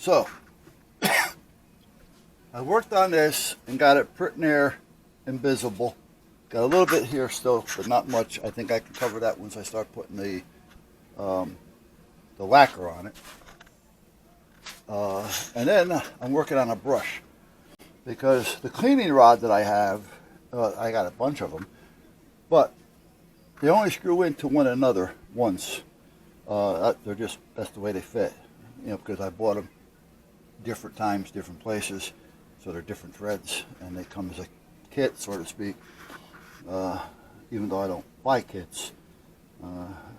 So I worked on this and got it pretty near invisible. Got a little bit here still, but not much. I think I can cover that once I start putting the lacquer on it. And then I'm working on a brush because the cleaning rod that I have, I got a bunch of them, but they only screw into one another once. That's the way they fit, because I bought them different times, different places, so they're different threads, and they come as a kit, so to speak. Even though I don't buy kits,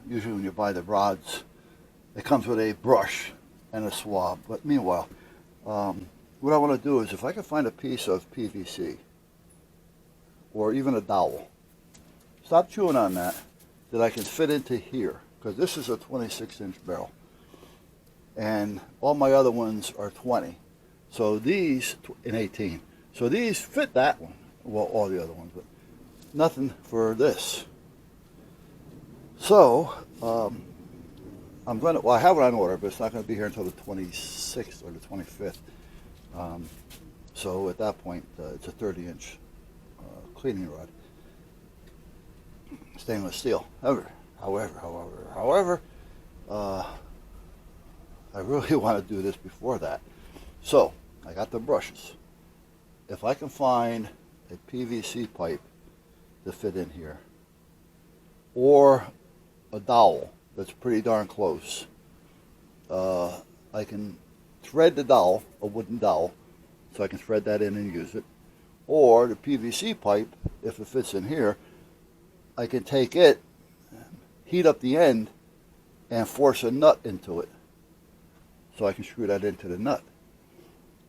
usually when you buy the rods, it comes with a brush and a swab. But meanwhile, what I want to do is if I can find a piece of PVC or even a dowel, stop chewing on that I can fit into here, because this is a 26-inch barrel and all my other ones are 20, so these in 18, so these fit that one, well, all the other ones, but nothing for this. So I'm going to, well, I have it on order, but it's not going to be here until the 26th or the 25th. So at that point, it's a 30-inch cleaning rod, stainless steel. However, I really want to do this before that. So I got the brushes. If I can find a PVC pipe to fit in here, or a dowel that's pretty darn close, I can thread the dowel, a wooden dowel, so I can thread that in and use it. Or the PVC pipe, if it fits in here, I can take it, heat up the end, and force a nut into it, so I can screw that into the nut.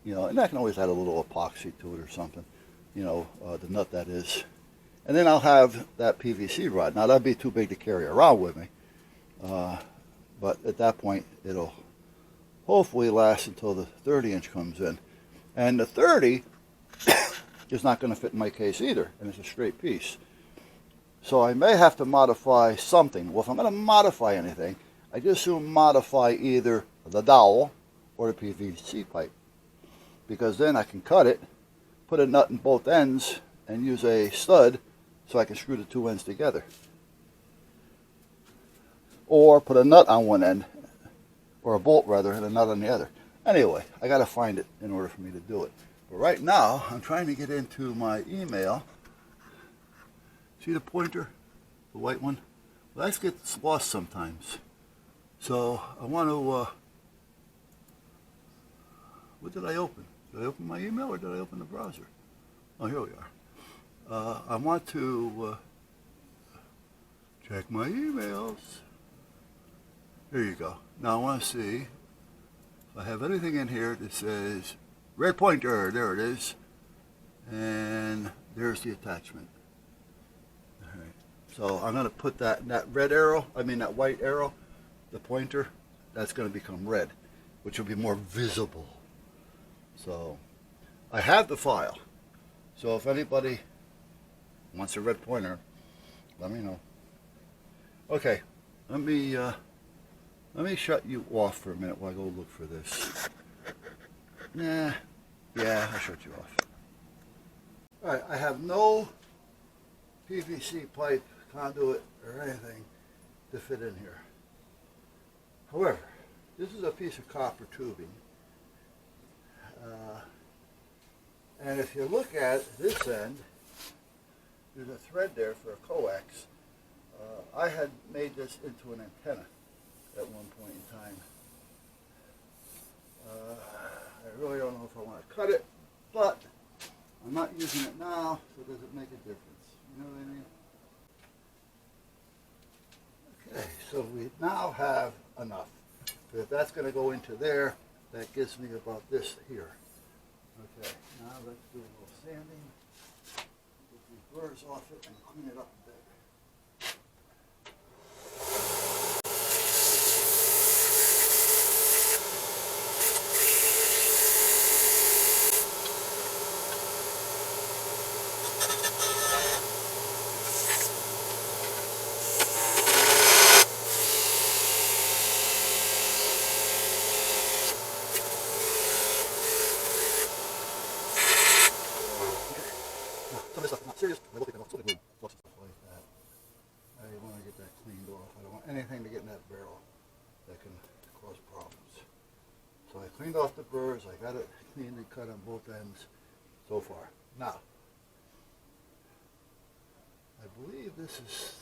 And I can always add a little epoxy to it or something, the nut that is. And then I'll have that PVC rod. Now that'd be too big to carry around with me, but at that point it'll hopefully last until the 30-inch comes in. And the 30 is not going to fit in my case either, and it's a straight piece. So I may have to modify something. Well, if I'm going to modify anything, I just assume modify either the dowel or the PVC pipe, because then I can cut it, put a nut in both ends, and use a stud so I can screw the two ends together. Or put a nut on one end, or a bolt rather, and a nut on the other. Anyway, I got to find it in order for me to do it. But right now, I'm trying to get into my email. See the pointer? The white one? Well, that gets lost sometimes. So I want to, what did I open? Did I open my email or did I open the browser? Oh, here we are. I want to check my emails. Here you go. Now I want to see if I have anything in here that says red pointer. There it is. And there's the attachment. All right. So I'm going to put that white arrow, the pointer, that's going to become red, which will be more visible. So I have the file. So if anybody wants a red pointer, let me know. Okay, let me shut you off for a minute while I go look for this. Yeah, I'll shut you off. All right, I have no PVC pipe, conduit, or anything to fit in here. However, this is a piece of copper tubing. And if you look at this end, there's a thread there for a coax. I had made this into an antenna at one point in time. I really don't know if I want to cut it, but I'm not using it now, so does it make a difference? You know what I mean? Okay, so we now have enough. But if that's going to go into there, that gives me about this here. Okay, now let's do a little sanding. Get these burrs off it and clean it up a bit. some of this stuff is not serious. I will take that off. Something flux and stuff like that. I want to get that cleaned off. I don't want anything to get in that barrel that can cause problems. So I cleaned off the burrs. I got it cleaned and cut on both ends so far. Now, I believe this is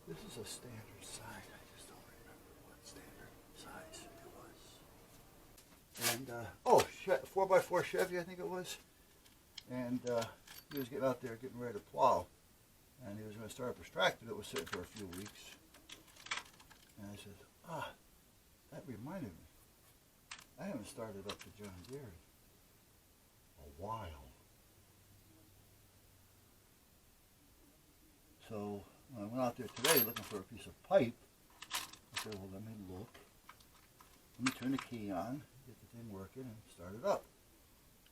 a standard size. I just don't remember what standard size it was. And 4x4 Chevy, I think it was. And he was getting out there, getting ready to plow, and he was going to start up extracted. It was sitting for a few weeks, and I said, that reminded me. I haven't started up the John Deere in a while. So when I went out there today looking for a piece of pipe, I said, well, let me look. Let me turn the key on, get the thing working, and start it up.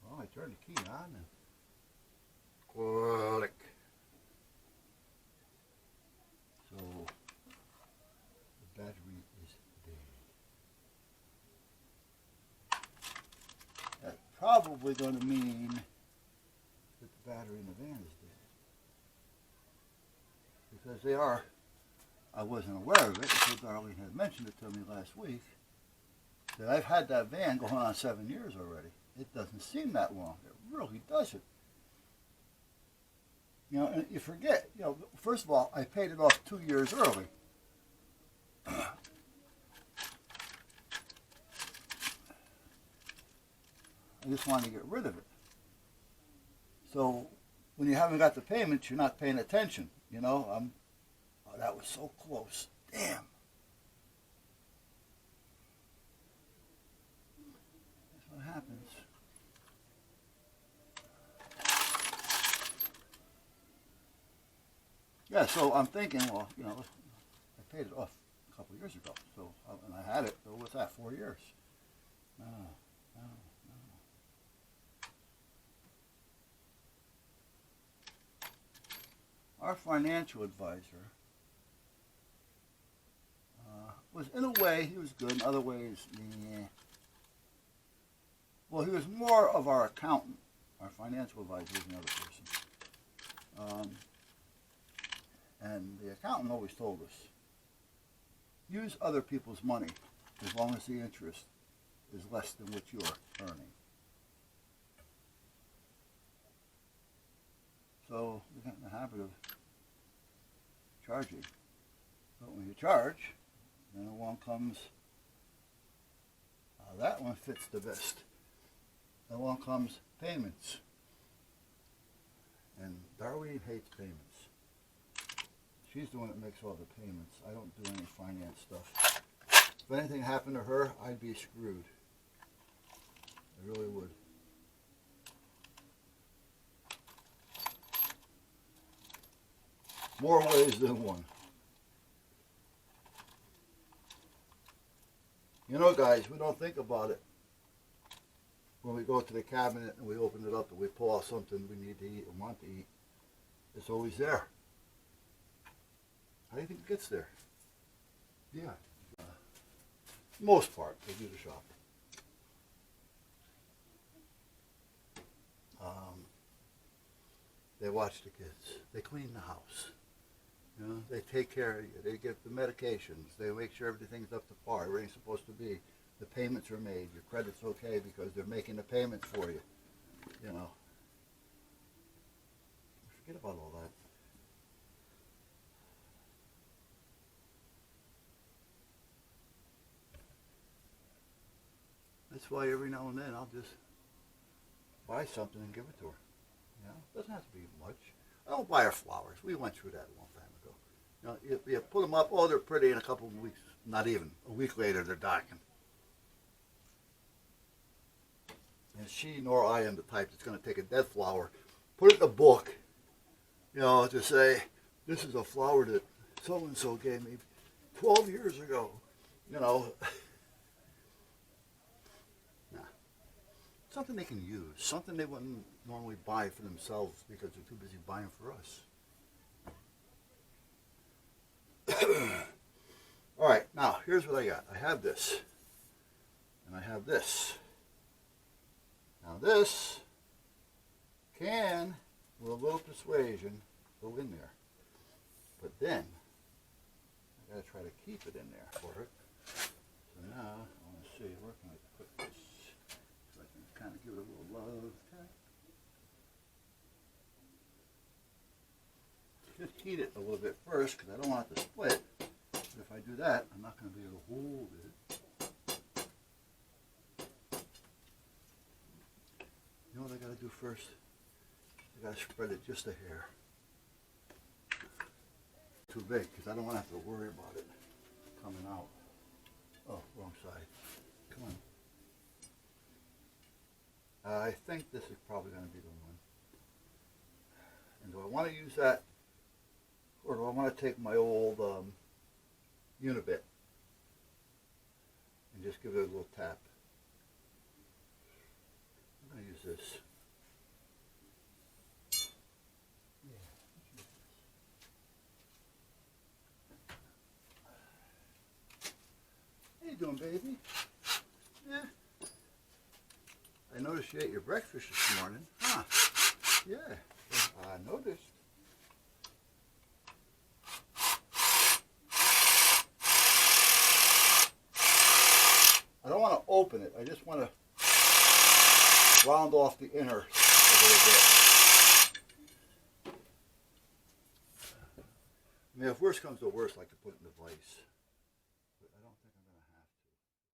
Well, I turned the key on, and click. So the battery is dead. That's probably going to mean that the battery in the van is dead. Because they are, I wasn't aware of it until Darlene had mentioned it to me last week, that I've had that van going on 7 years already. It doesn't seem that long. It really doesn't. You know, and you forget, you know, first of all, I paid it off 2 years early. I just wanted to get rid of it. So when you haven't got the payments, you're not paying attention. You know, oh, that was so close. Damn. That's what happens. Yeah, so I'm thinking, well, you know, I paid it off a couple of years ago. So, and I had it, so what's that, 4 years? No. Our financial advisor was, in a way, he was good. In other ways, well, he was more of our accountant. Our financial advisor was another person. And the accountant always told us, use other people's money as long as the interest is less than what you're earning. So we got in the habit of charging. But when you charge, then along comes, that one fits the best. Along comes payments. And Darlene hates payments. She's the one that makes all the payments. I don't do any finance stuff. If anything happened to her, I'd be screwed. I really would. More ways than one. You know, guys, we don't think about it. When we go to the cabinet and we open it up and we pull out something we need to eat and want to eat, it's always there. How do you think it gets there? Yeah. Most part, they do the shopping. They watch the kids. They clean the house. You know, they take care of you. They get the medications. They make sure everything's up to par. Everything's supposed to be. The payments are made. Your credit's okay because they're making the payments for you. You know. Forget about all that. That's why every now and then I'll just buy something and give it to her. You know, it doesn't have to be much. I don't buy her flowers. We went through that a long time ago. You know, you put them up, oh, they're pretty in a couple of weeks. Not even. A week later, they're dying. And she nor I am the type that's going to take a dead flower, put it in a book, you know, to say, this is a flower that so-and-so gave me 12 years ago. You know. Something they can use, something they wouldn't normally buy for themselves because they're too busy buying for us. All right, now here's what I got. I have this, and I have this. Now this can, with a little persuasion, go in there. But then, I gotta try to keep it in there for it. So now, I want to see, where can I put this? So I can kind of give it a little love. Just heat it a little bit first, because I don't want it to split. But if I do that, I'm not going to be able to hold it. You know what I got to do first? I got to spread it just a hair. Too big, because I don't want to have to worry about it coming out. Oh, wrong side. Come on. I think this is probably going to be the one. And do I want to use that, or do I want to take my old Unibit and just give it a little tap? I'm going to use this. How you doing, baby? Yeah. I noticed you ate your breakfast this morning. Huh? Yeah, I noticed. I don't want to open it. I just want to round off the inner a little bit. I mean, if worse comes to worse, I could put it in the vise.